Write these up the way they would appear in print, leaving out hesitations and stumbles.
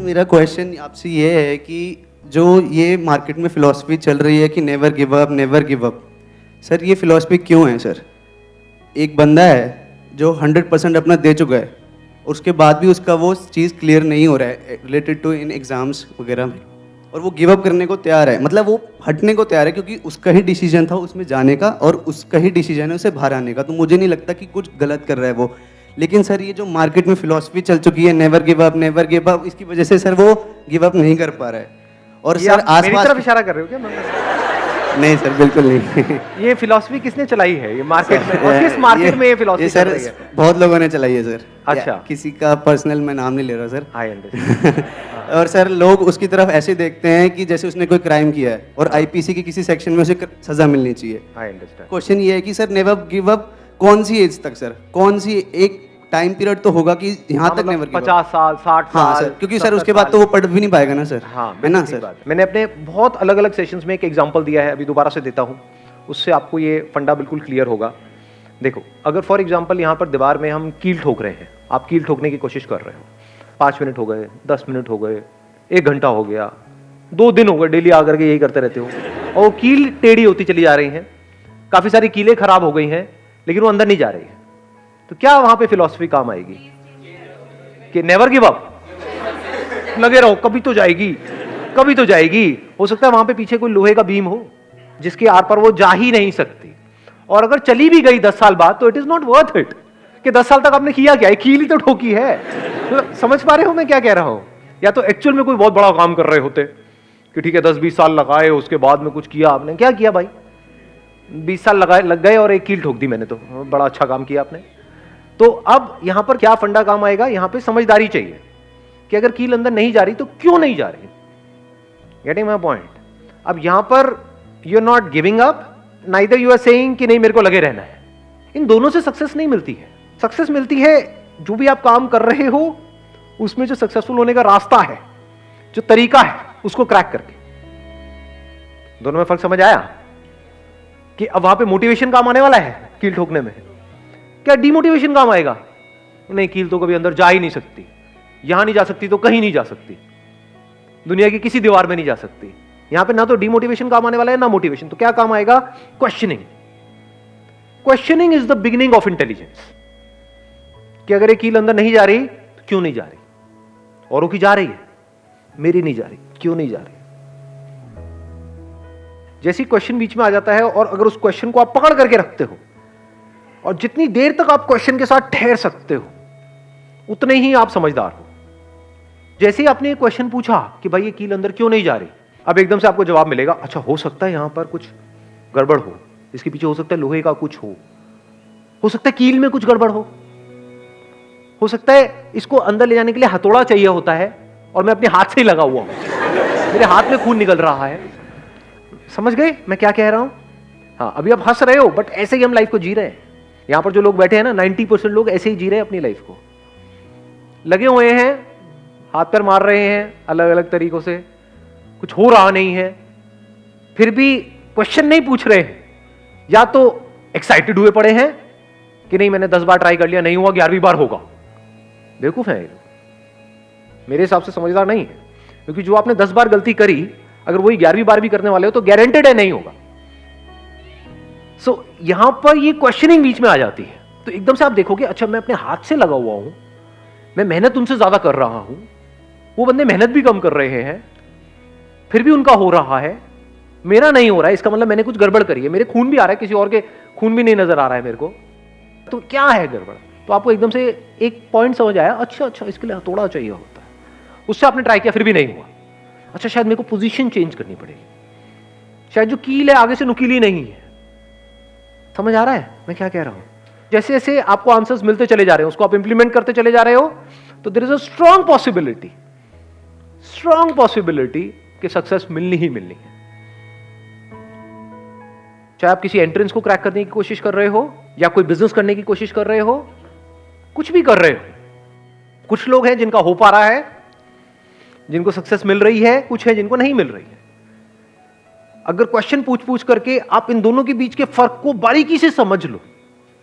मेरा क्वेश्चन आपसे ये है कि जो ये मार्केट में फ़िलॉसफी चल रही है कि नेवर गिव अप, सर ये फ़िलॉसफी क्यों है सर? एक बंदा है जो 100% अपना दे चुका है, उसके बाद भी उसका वो चीज़ क्लियर नहीं हो रहा है रिलेटेड टू इन एग्ज़ाम्स वगैरह में, और वो गिव अप करने को तैयार है, मतलब वो हटने को तैयार है क्योंकि उसका ही डिसीजन था उसमें जाने का और उसका ही डिसीजन है उसे बाहर आने का। तो मुझे नहीं लगता कि कुछ गलत कर रहा है वो। लेकिन सर ये जो मार्केट में फ़िलॉसफी चल चुकी है नेवर गिव अप, इसकी वजह से सर वो गिव अप नहीं कर पा रहा है। और सर मेरी तरफ इशारा कर रहे हो क्या? नहीं सर, बिल्कुल नहीं। ये फिलॉसफी किसने चलाई है ये मार्केट में, और किस मार्केट में ये फिलॉसफी चल रही है? बहुत लोगों ने चलाई है सर। अच्छा, किसी का पर्सनल मैं नाम नहीं ले रहा सर। I understand. और सर लोग उसकी तरफ ऐसे देखते हैं कि जैसे उसने कोई क्राइम किया है और आईपीसी के किसी सेक्शन में उसे सजा मिलनी चाहिए। I understand. क्वेश्चन ये है कि सर नेवर गिव अप कौन सी एज तक सर, कौन सी एक टाइम पीरियड तो होगा कि यहाँ तक नेवर गिव अप? 50 साल, 60 साल। हाँ सर, क्योंकि सर उसके बाद तो वो पढ़ भी नहीं पाएगा ना सर। हाँ, है ना सर? मैंने अपने बहुत अलग अलग सेशंस में एक एग्जांपल दिया है, अभी दोबारा से देता हूँ, उससे आपको ये फंडा बिल्कुल क्लियर होगा। देखो, अगर फॉर एग्जांपल यहाँ पर दीवार में हम कील ठोक रहे हैं, आप कील ठोकने की कोशिश कर रहे हो, 5 मिनट हो गए, 10 मिनट हो गए, 1 घंटा हो गया, 2 दिन हो गए, डेली आकर के यही करते रहते हो, और वो कील टेढ़ी होती चली जा रही हैं, काफी सारी कीलें खराब हो गई हैं, लेकिन वो अंदर नहीं जा रही है। तो क्या वहां पे फिलॉसफी काम आएगी कि नेवर गिव अप, लगे रहो, कभी तो जाएगी, कभी तो जाएगी? हो सकता है वहां पे पीछे कोई लोहे का बीम हो जिसके आर पर वो जा ही नहीं सकती, और अगर चली भी गई 10 साल बाद तो it is not worth it कि 10 साल तक आपने किया क्या, एक कील ही तो ठोकी है। तो समझ पा रहे हो मैं क्या कह रहा हूं? या तो एक्चुअल में कोई बहुत बड़ा काम कर रहे होते कि ठीक है 10-20 साल लगाए, उसके बाद में कुछ किया आपने। क्या किया भाई? 20 साल लग गए और एक कील ठोक दी मैंने, तो बड़ा अच्छा काम किया आपने। तो अब यहां पर क्या फंडा काम आएगा? यहां पे समझदारी चाहिए कि अगर कील अंदर नहीं जा रही तो क्यों नहीं जा रही। Getting my point? अब यहां पर you are not giving up, neither you are saying कि नहीं मेरे को लगे रहना है। इन दोनों से सक्सेस नहीं मिलती है। सक्सेस मिलती है जो भी आप काम कर रहे हो उसमें जो सक्सेसफुल होने का रास्ता है, जो तरीका है, उसको क्रैक करके। दोनों में फर्क समझ आया? कि अब वहां पे मोटिवेशन काम आने वाला है कील ठोकने में, क्या डिमोटिवेशन काम आएगा? नहीं, कील तो कभी अंदर जा ही नहीं सकती, यहां नहीं जा सकती तो कहीं नहीं जा सकती, दुनिया की किसी दीवार में नहीं जा सकती। यहां पे ना तो डिमोटिवेशन काम आने वाला है ना मोटिवेशन, तो क्या काम आएगा? Questioning. Questioning is the beginning of intelligence. कि अगर ये कील अंदर नहीं जा रही तो क्यों नहीं जा रही? औरों की जा रही है, मेरी नहीं जा रही, क्यों नहीं जा रही? जैसी क्वेश्चन बीच में आ जाता है और अगर उस क्वेश्चन को आप पकड़ करके रखते हो और जितनी देर तक आप क्वेश्चन के साथ ठहर सकते हो उतने ही आप समझदार हो। जैसे ही आपने क्वेश्चन पूछा कि भाई ये कील अंदर क्यों नहीं जा रही, अब एकदम से आपको जवाब मिलेगा, अच्छा हो सकता है यहां पर कुछ गड़बड़ हो, इसके पीछे हो सकता है लोहे का कुछ हो सकता है कील में कुछ गड़बड़ हो सकता है इसको अंदर ले जाने के लिए हथौड़ा चाहिए होता है और मैं अपने हाथ से ही लगा हुआ हूं, मेरे हाथ में खून निकल रहा है। समझ गए मैं क्या कह रहा हूं? हाँ, अभी आप हंस रहे हो बट ऐसे ही हम लाइफ को जी रहे हैं। यहां पर जो लोग बैठे हैं ना, 90% लोग ऐसे ही जी रहे हैं अपनी लाइफ को, लगे हुए हैं, हाथ पैर मार रहे हैं अलग अलग तरीकों से, कुछ हो रहा नहीं है, फिर भी क्वेश्चन नहीं पूछ रहे हैं, या तो एक्साइटेड हुए पड़े हैं कि नहीं मैंने 10 बार ट्राई कर लिया, नहीं हुआ, 11वीं बार होगा। बेवकूफ है, मेरे हिसाब से समझदार नहीं है, क्योंकि जो आपने 10 बार गलती करी अगर वही 11वीं बार भी करने वाले हो तो गारंटेड है नहीं होगा। सो यहां पर ये क्वेश्चनिंग बीच में आ जाती है, तो एकदम से आप देखोगे अच्छा मैं अपने हाथ से लगा हुआ हूं, मैं मेहनत उनसे ज्यादा कर रहा हूं, वो बंदे मेहनत भी कम कर रहे हैं, फिर भी उनका हो रहा है, मेरा नहीं हो रहा है, इसका मतलब मैंने कुछ गड़बड़ करी है, मेरे खून भी आ रहा है, किसी और के खून भी नहीं नजर आ रहा है मेरे को, तो क्या है गड़बड़? तो आपको एकदम से एक पॉइंट समझ आया, अच्छा इसके लिए हथौड़ा चाहिए होता है, उससे आपने ट्राई किया फिर भी नहीं हुआ, अच्छा शायद मेरे को पोजीशन चेंज करनी पड़ेगी, शायद जो कील है आगे से नुकीली नहीं है। समझ आ रहा है मैं क्या कह रहा हूं? जैसे जैसे आपको आंसर्स मिलते चले जा रहे हैं, उसको आप इंप्लीमेंट करते चले जा रहे हो, तो there is a strong possibility कि सक्सेस मिलनी ही मिलनी है। चाहे आप किसी एंट्रेंस को क्रैक करने की कोशिश कर रहे हो, या कोई बिजनेस करने की कोशिश कर रहे हो, कुछ भी कर रहे हो। कुछ लोग हैं जिनका हो पा रहा है, जिनको सक्सेस मिल रही है, कुछ है जिनको नहीं मिल रही है। अगर क्वेश्चन पूछ करके आप इन दोनों के बीच के फर्क को बारीकी से समझ लो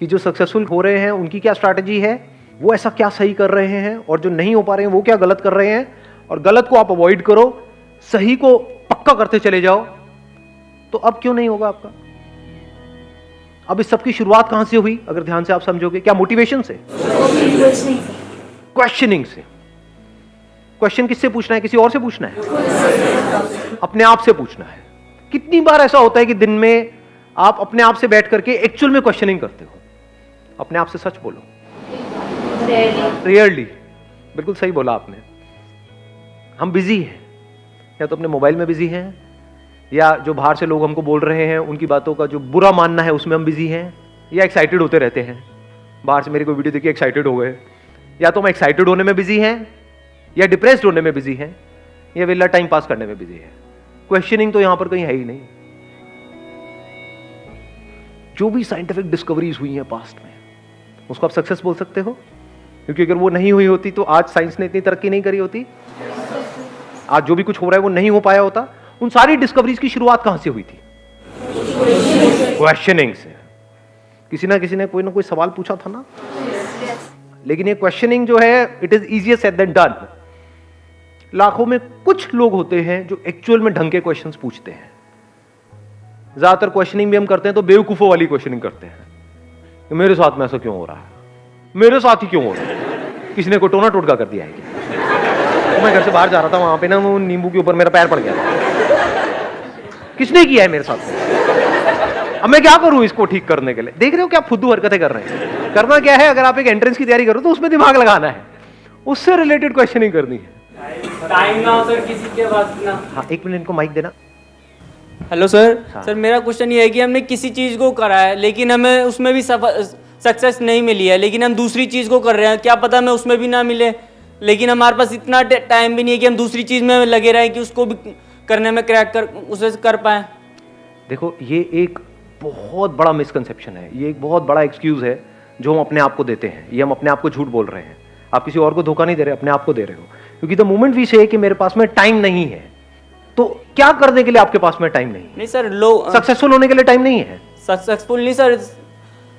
कि जो सक्सेसफुल हो रहे हैं उनकी क्या स्ट्रैटेजी है, वो ऐसा क्या सही कर रहे हैं, और जो नहीं हो पा रहे हैं वो क्या गलत कर रहे हैं, और गलत को आप अवॉइड करो, सही को पक्का करते चले जाओ, तो अब क्यों नहीं होगा आपका? अब इस सब की शुरुआत कहां से हुई अगर ध्यान से आप समझोगे? क्या मोटिवेशन से? क्वेश्चनिंग से। क्वेश्चन किससे पूछना है? किसी और से पूछना है? अपने आप से पूछना है। कितनी बार ऐसा होता है कि दिन में आप अपने आप से बैठ करके एक्चुअल में क्वेश्चनिंग करते हो? अपने आप से सच बोलो। रेयरली। बिल्कुल सही बोला आपने। हम बिजी हैं, या तो अपने मोबाइल में बिजी हैं, या जो बाहर से लोग हमको बोल रहे हैं उनकी बातों का जो बुरा मानना है उसमें हम बिजी हैं, या एक्साइटेड होते रहते हैं। बाहर से मेरी कोई वीडियो देखिए एक्साइटेड हो गए, या तो हम एक्साइटेड होने में बिजी हैं, या डिप्रेस्ड होने में बिजी हैं, या वेला टाइम पास करने में बिजी है। क्वेश्चनिंग तो यहां पर कहीं है ही नहीं। जो भी साइंटिफिक डिस्कवरीज हुई हैं पास्ट में, उसको आप सक्सेस बोल सकते हो? क्योंकि अगर वो नहीं हुई होती तो आज साइंस ने इतनी तरक्की नहीं करी होती। आज जो भी कुछ हो रहा है वो नहीं हो पाया होता। उन सारी डिस्कवरीज की शुरुआत कहां से हुई थी? क्वेश्चनिंग से। किसी ना किसी ने कोई ना कोई सवाल पूछा था ना। लेकिन ये क्वेश्चनिंग जो है, it is easier said than done. लाखों में कुछ लोग होते हैं जो एक्चुअल में ढंग के क्वेश्चंस पूछते हैं। ज्यादातर क्वेश्चनिंग भी हम करते हैं तो बेवकूफों वाली क्वेश्चनिंग करते हैं कि मेरे साथ में ऐसा क्यों हो रहा है, मेरे साथ ही क्यों हो रहा है, किसी ने कोई टोना टोटका कर दिया है क्या? तो मैं घर से बाहर जा रहा था, वहां पे ना वो नींबू के ऊपर मेरा पैर पड़ गया था। किसने किया है मेरे साथ? अब मैं क्या करूं इसको ठीक करने के लिए? देख रहे हो क्या फुद्दू हरकतें कर रहे हैं? करना क्या है, अगर आप एक एंट्रेंस की तैयारी करो तो उसमें दिमाग लगाना है, उससे रिलेटेड क्वेश्चनिंग करनी है। टाइम ना हो सर किसी के पास ना। हाँ, एक मिनट इनको माइक देना। Hello sir. सर मेरा क्वेश्चन ये है कि हमने किसी चीज़ को करा है लेकिन हमें उसमें भी सक्सेस नहीं मिली है, लेकिन हम दूसरी चीज़ को कर रहे हैं, क्या पता हमें उसमें भी ना मिले, लेकिन हमारे पास इतना टाइम भी नहीं है कि हम दूसरी चीज़ में लगे रहें कि उसको भी करने में क्रैक कर उसे कर पाएँ। देखो, ये एक बहुत बड़ा मिसकंसेप्शन है, ये एक बहुत बड़ा एक्सक्यूज है जो हम अपने आप को देते हैं। ये हम अपने आप को झूठ बोल रहे हैं। आप किसी और को धोखा नहीं दे रहे, अपने आप को दे रहे हो। क्योंकि द मोमेंट वी से कि मेरे पास में टाइम नहीं है, तो क्या करने के लिए आपके पास में टाइम नहीं सर, लोग सक्सेसफुल होने के लिए टाइम नहीं है। सक्सेसफुल नहीं सर,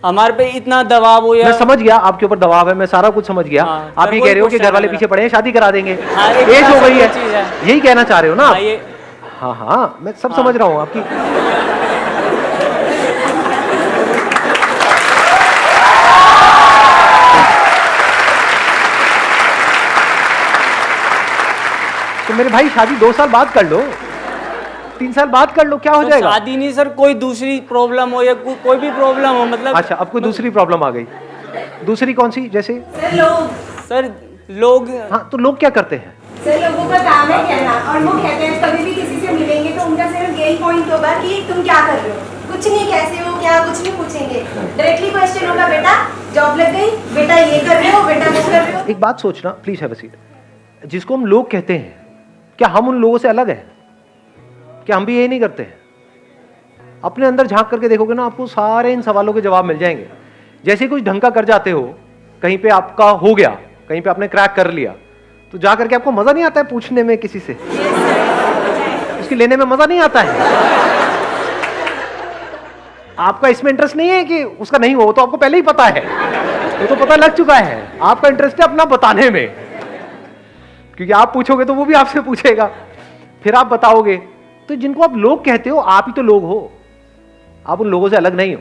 हमारे पे इतना दबाव हो या मैं समझ गया आपके ऊपर दबाव है, मैं सारा कुछ समझ गया। हाँ, आप ये कह रहे हो कि घर वाले पीछे पड़े हैं, शादी करा देंगे, हाँ, एज हो गई है, चीज़ है। यही कहना चाह रहे हो ना आप? हाँ, हाँ, मैं सब समझ रहा हूँ आपकी। तो मेरे भाई शादी 2 साल बाद कर लो, 3 साल बाद कर लो, क्या हो जाएगा? शादी नहीं सर, कोई दूसरी प्रॉब्लम हो या कोई भी प्रॉब्लम हो, मतलब अच्छा, अब कोई दूसरी प्रॉब्लम आ गई। दूसरी कौन सी? जैसे सर लोग हाँ, तो लोग क्या करते हैं? सर लोगों का काम है कहना, और वो कहते हैं कभी भी किसी से मिलेंगे तो उनका सिर्फ यही पॉइंट होगा कि तुम क्या कर रहे हो, कुछ नहीं, कैसे हो, क्या, कुछ नहीं पूछेंगे। डायरेक्टली क्वेश्चन होगा, बेटा जॉब लग गई, बेटा ये कर रहे हो, बेटा वो कर रहे हो। एक बात सोचना, प्लीज हैव अ सीट। जिसको हम लोग कहते हैं, क्या हम उन लोगों से अलग हैं? क्या हम भी यही नहीं करते हैं? अपने अंदर झांक करके देखोगे ना, आपको सारे इन सवालों के जवाब मिल जाएंगे। जैसे कुछ ढंग का कर जाते हो, कहीं पे आपका हो गया, कहीं पे आपने क्रैक कर लिया, तो जा करके आपको मजा नहीं आता है पूछने में किसी से, उसकी लेने में मजा नहीं आता है। आपका इसमें इंटरेस्ट नहीं है कि उसका नहीं हो, तो आपको पहले ही पता है, वो तो पता लग चुका है। आपका इंटरेस्ट है अपना बताने में, क्योंकि आप पूछोगे तो वो भी आपसे पूछेगा, फिर आप बताओगे। तो जिनको आप लोग कहते हो, आप ही तो लोग हो, आप उन लोगों से अलग नहीं हो।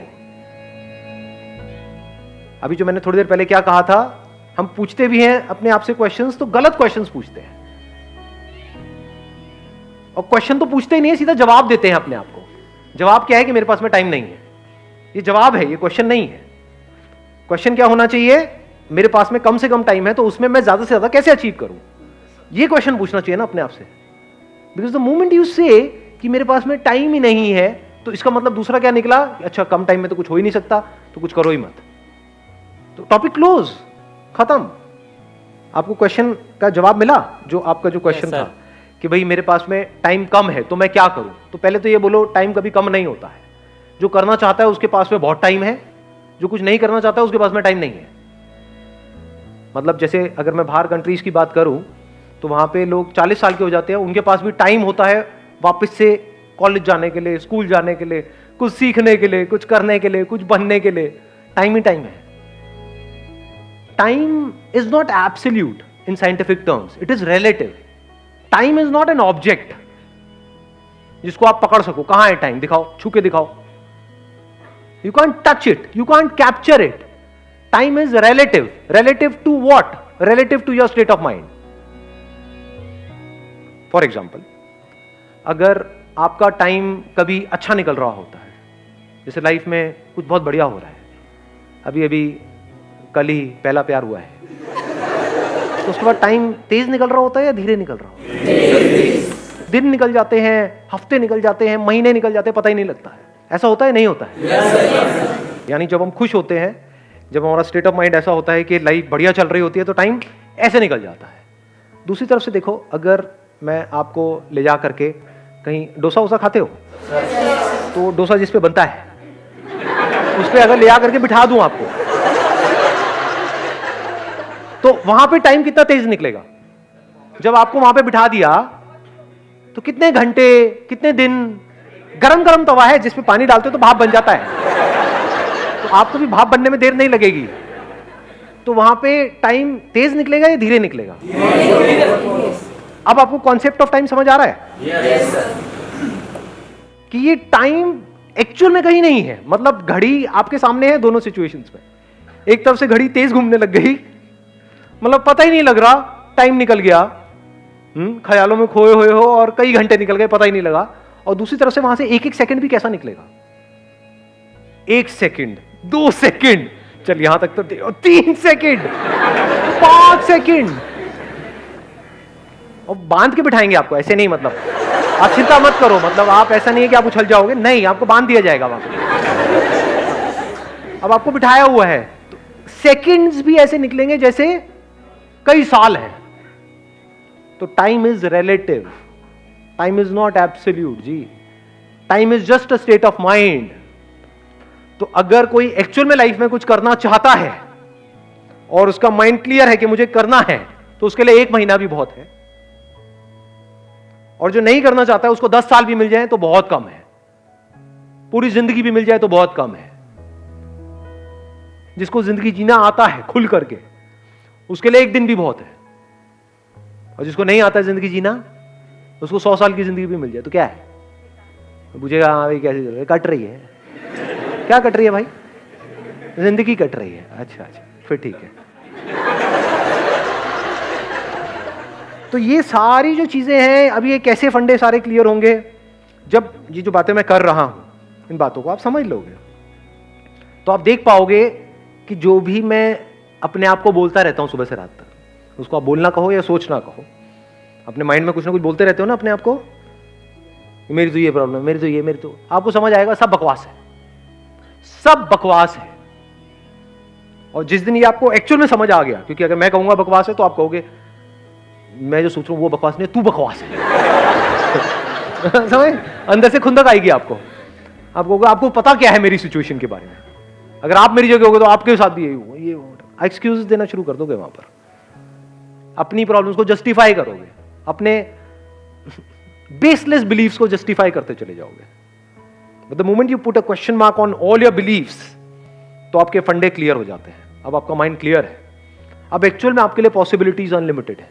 अभी जो मैंने थोड़ी देर पहले क्या कहा था, हम पूछते भी हैं अपने आप से क्वेश्चंस, तो गलत क्वेश्चंस पूछते हैं, और क्वेश्चन तो पूछते ही नहीं है, सीधा जवाब देते हैं अपने आप को। जवाब क्या है कि मेरे पास में टाइम नहीं है। ये जवाब है, ये क्वेश्चन नहीं है। क्वेश्चन क्या होना चाहिए? मेरे पास में कम से कम टाइम है, तो उसमें मैं ज्यादा से ज्यादा कैसे अचीव करूं, ये क्वेश्चन पूछना चाहिए ना अपने आप से। बिकॉज द मोमेंट यू से कि मेरे पास में टाइम ही नहीं है, तो इसका मतलब दूसरा क्या निकला? अच्छा, कम टाइम में तो कुछ हो ही नहीं सकता, तो कुछ करो ही मत, तो टॉपिक क्लोज, खत्म। आपको क्वेश्चन का जवाब मिला? जो आपका जो क्वेश्चन था कि भाई मेरे पास में टाइम कम है तो मैं क्या करूं, तो पहले तो ये बोलो, टाइम कभी कम नहीं होता है। जो करना चाहता है उसके पास में बहुत टाइम है, जो कुछ नहीं करना चाहता है उसके पास में टाइम नहीं है। मतलब जैसे अगर मैं बाहर कंट्रीज की बात करूं, तो वहां पे लोग 40 साल के हो जाते हैं, उनके पास भी टाइम होता है वापस से कॉलेज जाने के लिए, स्कूल जाने के लिए, कुछ सीखने के लिए, कुछ करने के लिए, कुछ बनने के लिए। टाइम ही टाइम है। Time is not absolute in scientific terms, it is relative. Time is not an object जिसको आप पकड़ सको। कहां है टाइम, दिखाओ, छू के दिखाओ। You can't touch it, you can't capture it. Time is relative. Relative to what? Relative to your state of mind. For example, अगर आपका टाइम कभी अच्छा निकल रहा होता है, जैसे लाइफ में कुछ बहुत बढ़िया हो रहा है, अभी अभी कल ही पहला प्यार हुआ है, तो उसके बाद टाइम तेज निकल रहा होता है या धीरे निकल रहा होता है? दिन निकल जाते हैं, हफ्ते निकल जाते हैं, महीने निकल जाते हैं, पता ही नहीं लगता है। ऐसा होता है नहीं होता है? यानी जब हम खुश होते हैं, जब हमारा स्टेट ऑफ माइंड ऐसा होता है कि लाइफ बढ़िया चल रही होती है, तो टाइम ऐसे निकल जाता है। दूसरी तरफ से देखो, अगर मैं आपको ले जा करके कहीं डोसा वोसा खाते हो, तो डोसा जिस पे बनता है उस पे अगर ले जा करके बिठा दूं आपको, तो वहां पे टाइम कितना तेज निकलेगा? जब आपको वहां पे बिठा दिया तो कितने घंटे, कितने दिन, गरम गरम तवा है जिसपे पानी डालते हो तो भाप बन जाता है, तो आपको भी भाप बनने में देर नहीं लगेगी। तो वहां पे टाइम तेज निकलेगा या धीरे निकलेगा? अब आपको कॉन्सेप्ट ऑफ टाइम समझ आ रहा है? कि ये टाइम एक्चुअल में कहीं नहीं है। मतलब घड़ी आपके सामने है दोनों सिचुएशंस में। एक तरफ से घड़ी तेज घूमने लग गई, मतलब पता ही नहीं लग रहा, टाइम निकल गया, ख्यालों में खोए हुए हो और कई घंटे निकल गए, पता ही नहीं लगा। और दूसरी तरफ से वहां से एक एक सेकंड भी कैसा निकलेगा? 1 सेकंड, 2 सेकंड, चल यहां तक तो 3 सेकंड, 5 सेकंड, और बांध के बिठाएंगे आपको, ऐसे नहीं। मतलब आप चिंता मत करो, मतलब आप ऐसा नहीं है कि आप उछल जाओगे, नहीं, आपको बांध दिया जाएगा वहां पे। अब आपको बिठाया हुआ है, तो सेकंड्स भी ऐसे निकलेंगे जैसे कई साल है। तो time is relative, time is not absolute जी। Time is just a state of mind. तो अगर कोई एक्चुअल में लाइफ में कुछ करना चाहता है और उसका माइंड क्लियर है कि मुझे करना है, तो उसके लिए 1 महीना भी बहुत है। और जो नहीं करना चाहता है उसको 10 साल भी मिल जाए तो बहुत कम है, पूरी जिंदगी भी मिल जाए तो बहुत कम है। जिसको जिंदगी जीना आता है खुल करके, उसके लिए 1 दिन भी बहुत है। और जिसको नहीं आता जिंदगी जीना, उसको 100 साल की जिंदगी भी मिल जाए तो क्या है? पूछेगा हाँ भाई कैसे कट रही है? क्या कट रही है भाई? जिंदगी कट रही है। अच्छा अच्छा, फिर ठीक है। तो ये सारी जो चीजें हैं, अभी ये कैसे फंडे सारे क्लियर होंगे जब ये जो बातें मैं कर रहा हूं, इन बातों को आप समझ लोगे, तो आप देख पाओगे कि जो भी मैं अपने आप को बोलता रहता हूं सुबह से रात तक, उसको आप बोलना कहो या सोचना कहो, अपने माइंड में कुछ ना कुछ बोलते रहते हो ना अपने आप को, मेरी तो ये प्रॉब्लम, मेरी तो ये, मेरी तो, आपको समझ आएगा सब बकवास है, सब बकवास है। और जिस दिन ये आपको एक्चुअल में समझ आ गया, क्योंकि अगर मैं कहूंगा बकवास है तो आप कहोगे मैं जो सोच रहा हूं वो बकवास नहीं, तू बकवास है। समझ, अंदर से खुंदक आएगी आपको, आप कहोगे आपको पता क्या है मेरी सिचुएशन के बारे में। अगर आप मेरी जगह होगे तो आपके साथ भी यही होगा, ये एक्सक्यूज देना शुरू कर दोगे, वहां पर अपनी प्रॉब्लम्स को जस्टिफाई करोगे, अपने बेसलेस बिलीफ्स को जस्टिफाई करते चले जाओगे। But the moment you put a question mark on all your beliefs, तो आपके फंडे क्लियर हो जाते हैं। अब आपका माइंड क्लियर है, अब एक्चुअल में आपके लिए पॉसिबिलिटीज अनलिमिटेड है।